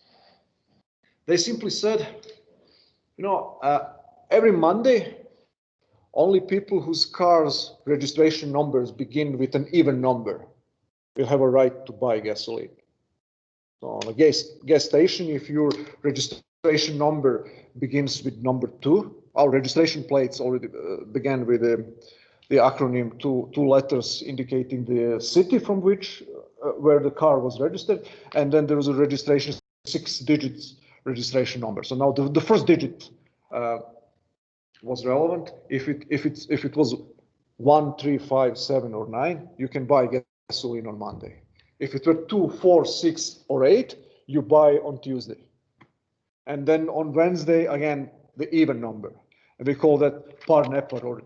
They simply said, every Monday, only people whose cars' registration numbers begin with an even number will have a right to buy gasoline. So on a gas station, if your registration number begins with number 2, our registration plates already began with the acronym two letters indicating the city from which where the car was registered, and then there was a registration 6 digits registration number. So now the first digit was relevant. If it was 1, 3, 5, 7, or 9, you can buy gasoline on Monday. If it were 2, 4, 6, or 8, you buy on Tuesday. And then on Wednesday, again, the even number. And we call that par nepar, or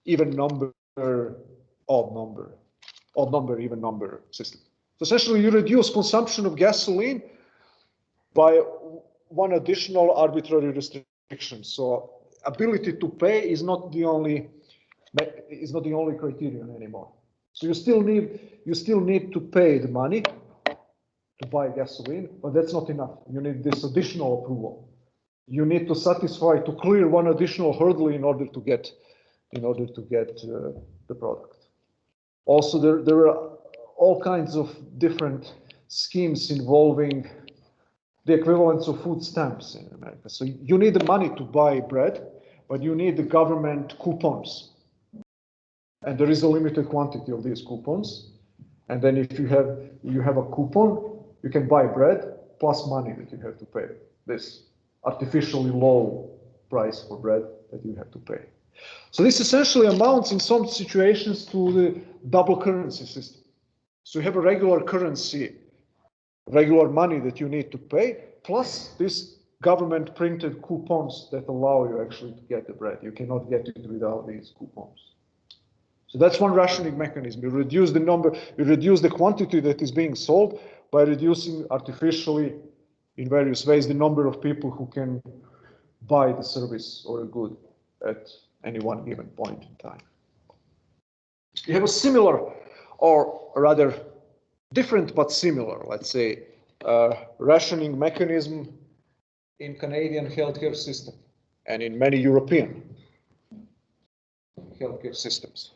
even number, odd number, even number system. So essentially, you reduce consumption of gasoline by one additional arbitrary restriction. So ability to pay is not the only criterion anymore. So you still need to pay the money to buy gasoline, but that's not enough. You need this additional approval. You need to to clear one additional hurdle in order to get the product. Also, there are all kinds of different schemes involving the equivalence of food stamps in America. So you need the money to buy bread, but you need the government coupons. And there is a limited quantity of these coupons. And then if you have a coupon, you can buy bread plus money that you have to pay. This artificially low price for bread that you have to pay. So this essentially amounts in some situations to the double currency system. So you have a regular currency, regular money that you need to pay, plus this government printed coupons that allow you actually to get the bread. You cannot get it without these coupons. So that's one rationing mechanism. You reduce the quantity that is being sold by reducing artificially, in various ways, the number of people who can buy the service or a good at any one given point in time. You have a similar, or rather different but similar, let's say, rationing mechanism in Canadian healthcare system and in many European healthcare systems.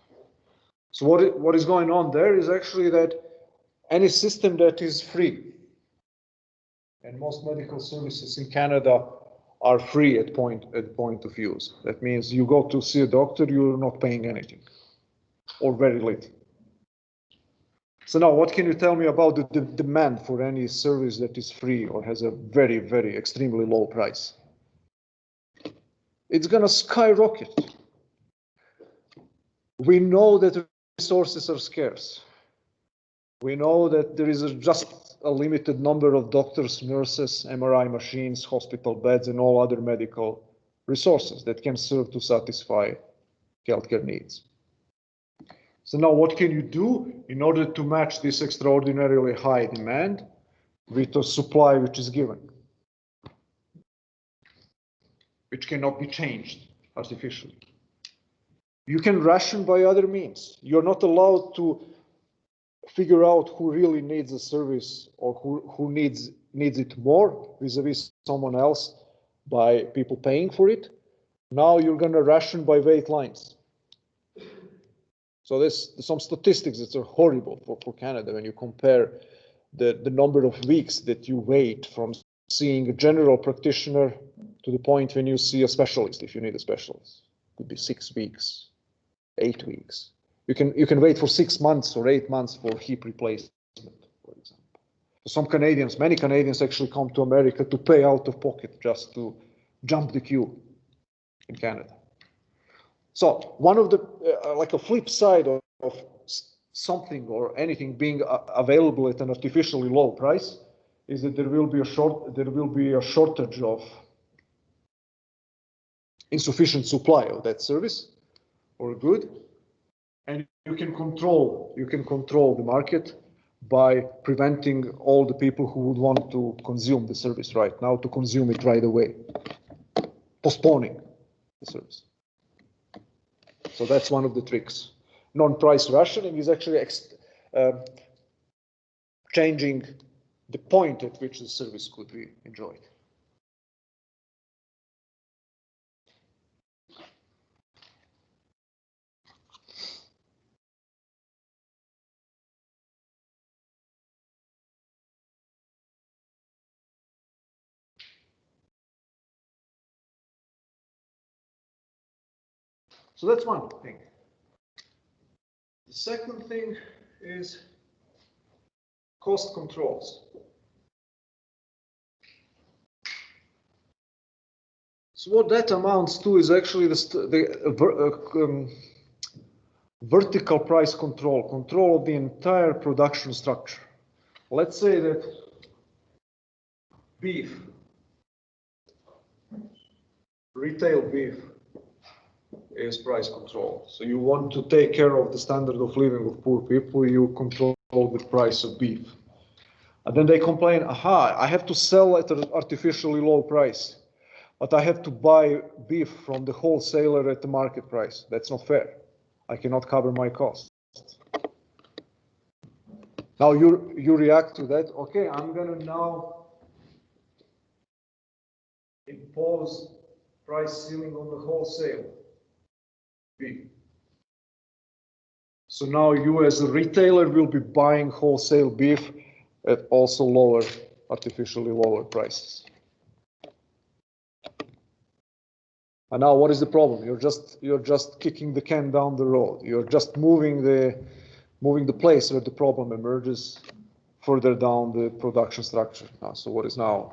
So what is going on there is actually that any system that is free, and most medical services in Canada are free at point of use. That means you go to see a doctor, you're not paying anything, or very little. So now, what can you tell me about the demand for any service that is free or has a very, very extremely low price? It's going to skyrocket. We know that resources are scarce. We know that there is just a limited number of doctors, nurses, MRI machines, hospital beds, and all other medical resources that can serve to satisfy healthcare needs. So now what can you do in order to match this extraordinarily high demand with a supply which is given, which cannot be changed artificially? You can ration by other means. You're not allowed to figure out who really needs a service or who needs it more vis-a-vis someone else by people paying for it. Now you're going to ration by wait lines. So there's some statistics that are horrible for Canada when you compare the number of weeks that you wait from seeing a general practitioner to the point when you see a specialist, if you need a specialist. It could be 6 weeks, 8 weeks. You can wait for 6 months or 8 months for hip replacement, for example. Many Canadians actually come to America to pay out of pocket just to jump the queue in Canada. So one of the, like a flip side of something or anything being available at an artificially low price is that there will be a shortage of insufficient supply of that service or good. And you can control the market by preventing all the people who would want to consume the service right now to consume it right away, postponing the service. So that's one of the tricks. Non-price rationing is actually changing the point at which the service could be enjoyed. So that's one thing. The second thing is cost controls. So what that amounts to is actually vertical price control of the entire production structure. Let's say that beef, retail beef is price control. So you want to take care of the standard of living of poor people, you control the price of beef. And then they complain, aha, I have to sell at an artificially low price, but I have to buy beef from the wholesaler at the market price. That's not fair. I cannot cover my costs. Now you react to that. Okay, I'm gonna now impose price ceiling on the wholesale beef. So now you as a retailer will be buying wholesale beef at also lower, artificially lower prices. And now what is the problem? You're just kicking the can down the road. You're just moving the place where the problem emerges further down the production structure. So what is now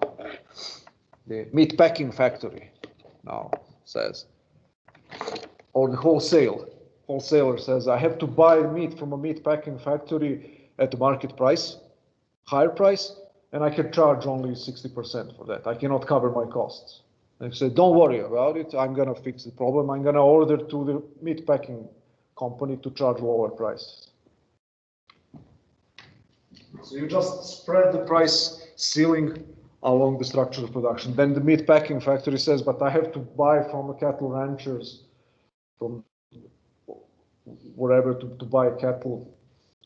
the meat packing factory now says, or the wholesaler says, I have to buy meat from a meat packing factory at the market price, higher price, and I can charge only 60% for that. I cannot cover my costs. And you say, don't worry about it. I'm going to fix the problem. I'm going to order to the meat packing company to charge lower prices. So you just spread the price ceiling along the structure of production. Then the meat packing factory says, but I have to buy from the cattle ranchers, from wherever to buy cattle,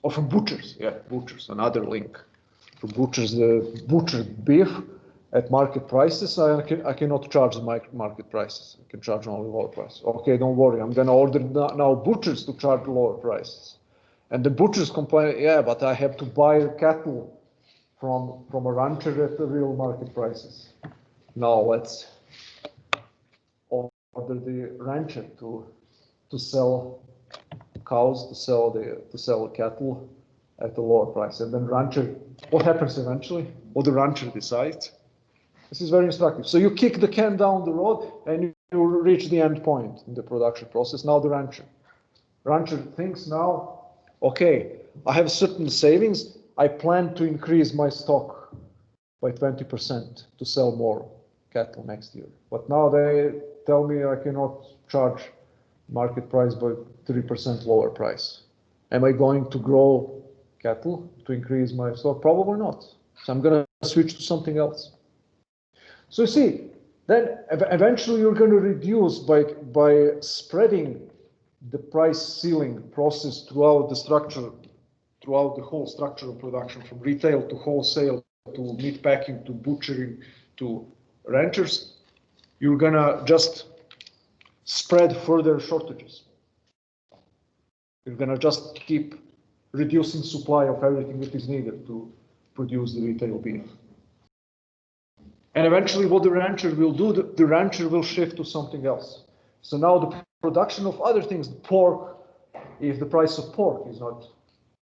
or from butchers. Yeah, butchers, another link. From butchers, the butchered beef at market prices, I cannot charge the market prices. I can charge only lower prices. Okay, don't worry. I'm going to order now butchers to charge lower prices. And the butchers complain, yeah, but I have to buy cattle from a rancher at the real market prices. Now let's order the rancher to sell cows, to sell cattle at a lower price. And then rancher, what happens eventually? What the rancher decides. This is very instructive. So you kick the can down the road and you reach the end point in the production process. Now the rancher thinks now, okay, I have certain savings. I plan to increase my stock by 20% to sell more cattle next year. But now they tell me I cannot charge market price by 3% lower price. Am I going to grow cattle to increase my stock? Probably not. So I'm going to switch to something else. So you see, then eventually you're going to reduce by spreading the price ceiling process throughout the structure, throughout the whole structure of production, from retail to wholesale to meat packing to butchering to ranchers. You're going to just spread further shortages. You're going to just keep reducing supply of everything that is needed to produce the retail beef. And eventually what the rancher will do, the rancher will shift to something else. So now the production of other things, pork, if the price of pork is not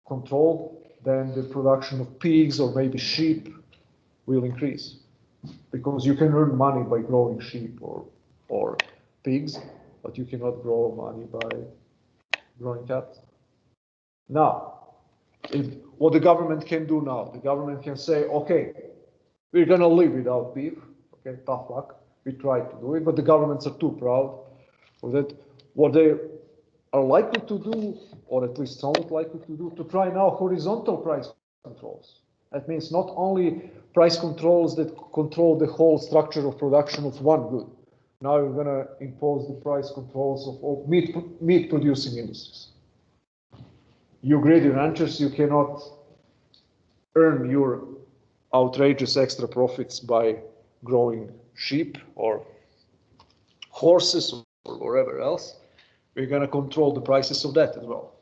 controlled, then the production of pigs or maybe sheep will increase. Because you can earn money by growing sheep or pigs, but you cannot grow money by growing cattle. Now, what the government can do now, the government can say, okay, we're going to live without beef. Okay, tough luck. We tried to do it, but the governments are too proud for that. What they are likely to do, or at least somewhat likely to do, to try now horizontal price controls. That means not only price controls that control the whole structure of production of one good. Now you're going to impose the price controls of all meat producing industries. You greedy ranchers, you cannot earn your outrageous extra profits by growing sheep or horses or wherever else. We're going to control the prices of that as well.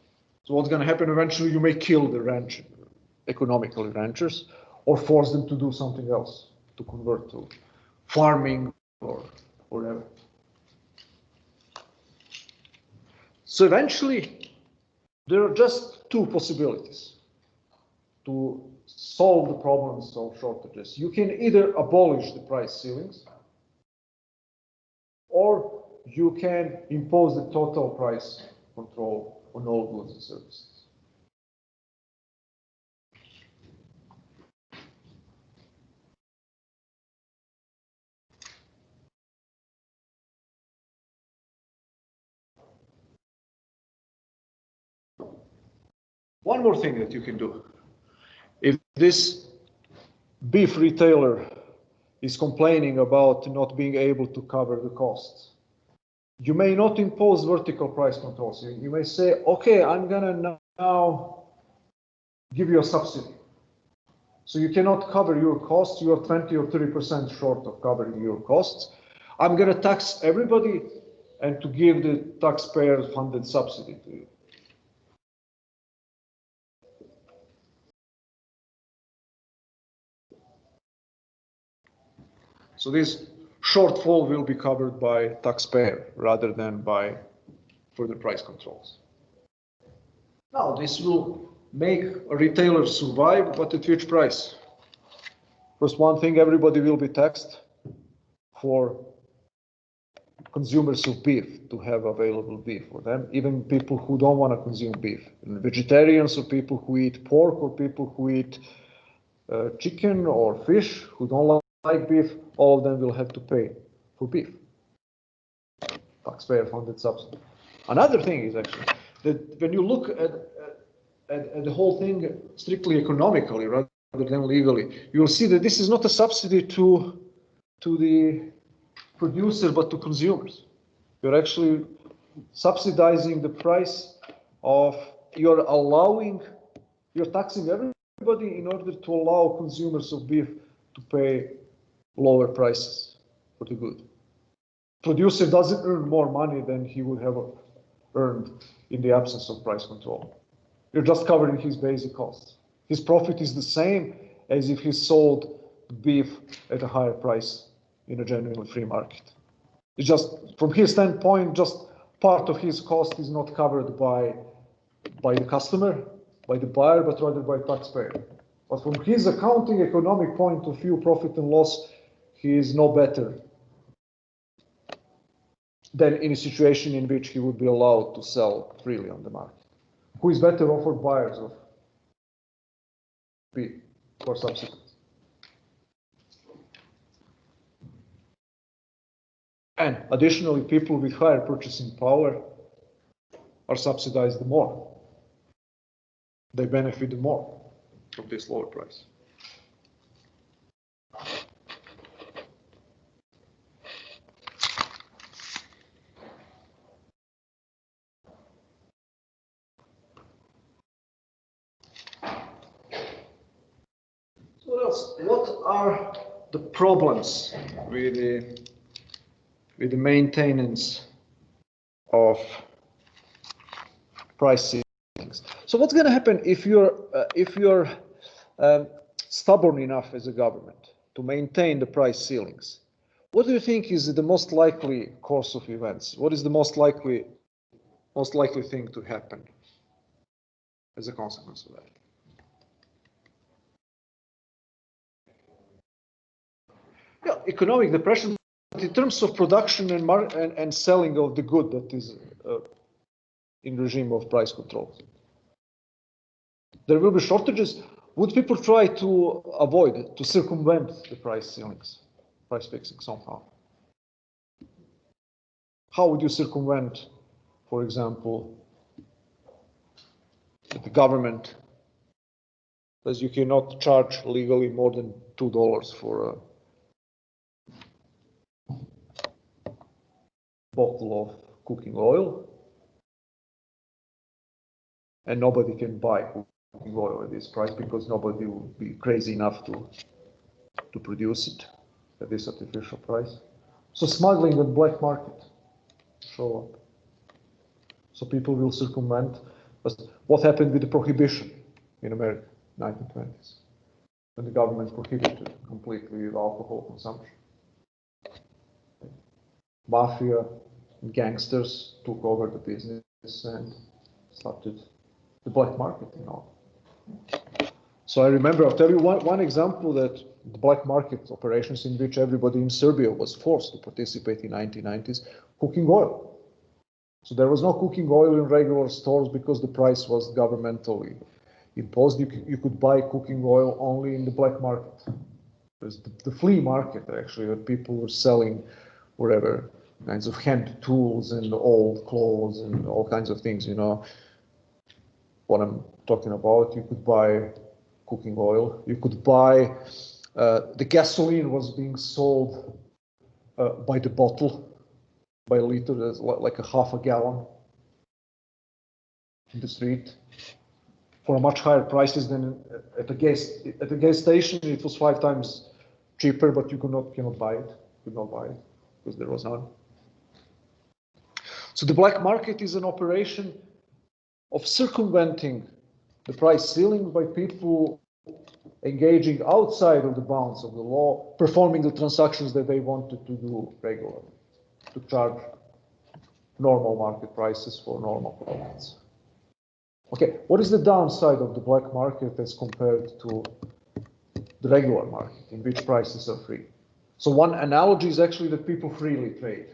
So what's going to happen eventually, you may kill the rancher, economically ranchers, or force them to do something else, to convert to farming or whatever. So eventually, there are just two possibilities to solve the problems of shortages. You can either abolish the price ceilings, or you can impose the total price control on all goods and services. One more thing that you can do. If this beef retailer is complaining about not being able to cover the costs, you may not impose vertical price controls. You may say, okay, I'm gonna now give you a subsidy. So you cannot cover your costs. You are 20 or 30% short of covering your costs. I'm gonna tax everybody and to give the taxpayer-funded subsidy to you. So this shortfall will be covered by taxpayer rather than by further price controls. Now, this will make a retailer survive, but at which price? First, one thing, everybody will be taxed for consumers of beef to have available beef for them, even people who don't want to consume beef. And vegetarians or people who eat pork or people who eat chicken or fish who don't like beef, all of them will have to pay for beef. Taxpayer-funded subsidy. Another thing is actually that when you look at the whole thing strictly economically rather than legally, you will see that this is not a subsidy to the producer but to consumers. You're actually subsidizing the price of, you're taxing everybody in order to allow consumers of beef to pay lower prices for the good. Producer doesn't earn more money than he would have earned in the absence of price control. You're just covering his basic costs. His profit is the same as if he sold beef at a higher price in a genuinely free market. It's just, from his standpoint, just part of his cost is not covered by the customer, by the buyer, but rather by taxpayer. But from his accounting economic point of view, profit and loss, he is no better than in a situation in which he would be allowed to sell freely on the market. Who is better offered buyers of beef or subsidies? And additionally, people with higher purchasing power are subsidized more. They benefit more from this lower price. So what else? What are the problems with the maintenance of price ceilings? So what's going to happen if you're stubborn enough as a government to maintain the price ceilings? What do you think is the most likely course of events? What is the most likely thing to happen as a consequence of that? Yeah, economic depression. In terms of production and selling of the good that is in regime of price control, there will be shortages. Would people try to avoid, to circumvent the price ceilings, price fixing somehow? How would you circumvent, for example, the government says you cannot charge legally more than $2 for a bottle of cooking oil, and nobody can buy cooking oil at this price because nobody would be crazy enough to produce it at this artificial price. So smuggling and black market show up. So people will circumvent. What happened with the prohibition in America, 1920s, when the government prohibited completely alcohol consumption? Mafia and gangsters took over the business and started the black market, So I remember, I'll tell you one example that the black market operations in which everybody in Serbia was forced to participate in 1990s, cooking oil. So there was no cooking oil in regular stores because the price was governmentally imposed. You could buy cooking oil only in the black market. It was the flea market, actually, where people were selling whatever kinds of hand tools and old clothes and all kinds of things, you know. What I'm talking about, you could buy cooking oil. You could buy, the gasoline was being sold by the bottle, by a liter, like a half a gallon in the street for a much higher prices than at the gas station. It was 5 times cheaper, but you cannot buy it. Could not buy it because there was none. So the black market is an operation of circumventing the price ceiling by people engaging outside of the bounds of the law, performing the transactions that they wanted to do regularly, to charge normal market prices for normal products. Okay, what is the downside of the black market as compared to the regular market in which prices are free? So one analogy is actually that people freely trade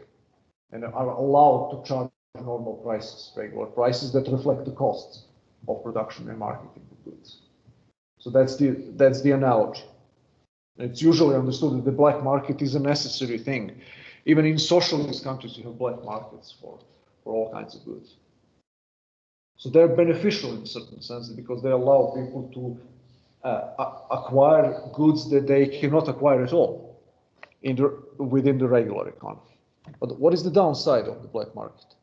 and are allowed to charge normal prices, regular prices that reflect the costs of production and marketing of goods. So that's the analogy. It's usually understood that the black market is a necessary thing. Even in socialist countries, you have black markets for all kinds of goods. So they're beneficial in a certain sense because they allow people to acquire goods that they cannot acquire at all within the regular economy. But what is the downside of the black market?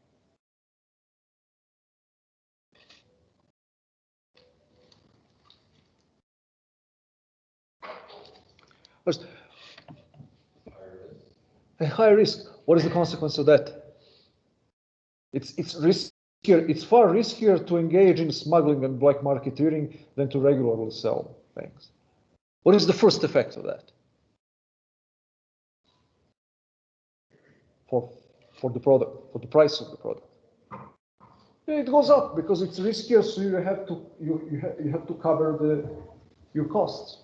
First, a high risk. What is the consequence of that? It's riskier. It's far riskier to engage in smuggling and black marketeering than to regularly sell things. What is the first effect of that? For the product, for the price of the product. It goes up because it's riskier, so you have to cover your costs.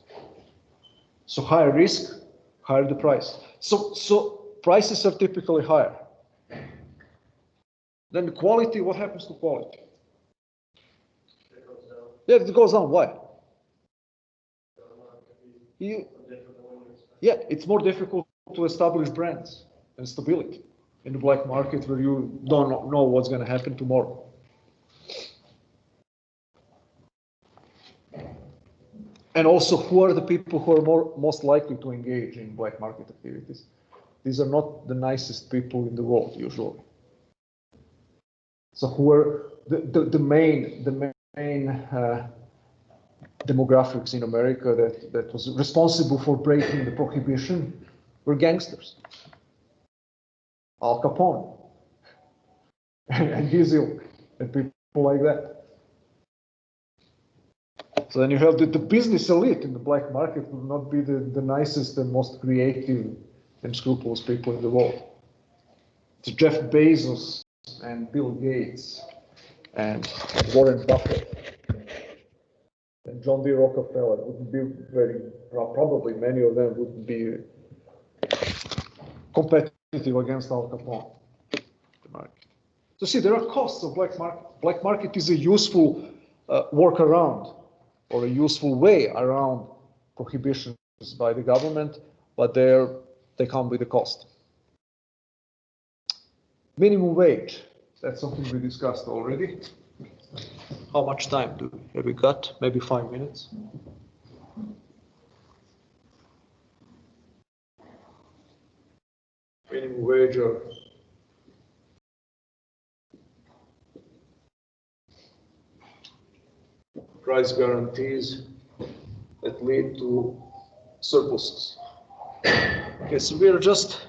So higher risk, higher the price. So prices are typically higher. Then the quality, what happens to quality?
It goes down.
Yeah, it goes down. Why? Yeah, it's more difficult to establish brands and stability in the black market where you don't know what's going to happen tomorrow. And also, who are the people who are most likely to engage in black market activities? These are not the nicest people in the world, usually. So who are the main demographics in America that was responsible for breaking the prohibition were gangsters. Al Capone and his ilk and people like that. So then you have the business elite in the black market will not be the nicest and most creative and scrupulous people in the world. It's Jeff Bezos and Bill Gates and Warren Buffett and John D. Rockefeller wouldn't be probably many of them wouldn't be competitive against Al Capone. So see, there are costs of black market. Black market is a useful workaround or a useful way around prohibitions by the government, but they come with a cost. Minimum wage, that's something we discussed already. How much time have we got? Maybe 5 minutes. Minimum wage or price guarantees that lead to surpluses. Okay, so we are just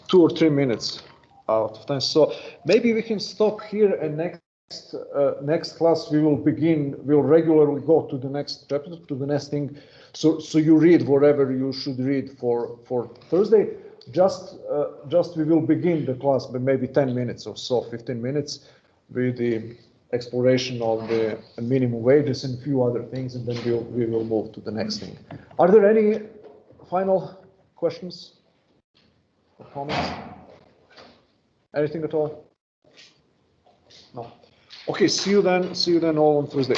2 or 3 minutes out of time. So maybe we can stop here, and next class we will begin. We'll regularly go to the next chapter, to the next thing. So you read whatever you should read for Thursday. Just we will begin the class by maybe 10 minutes or so, 15 minutes with the exploration of the minimum wages and a few other things, and then we will move to the next thing. Are there any final questions or comments? Anything at all? No. Okay, see you then all on Thursday.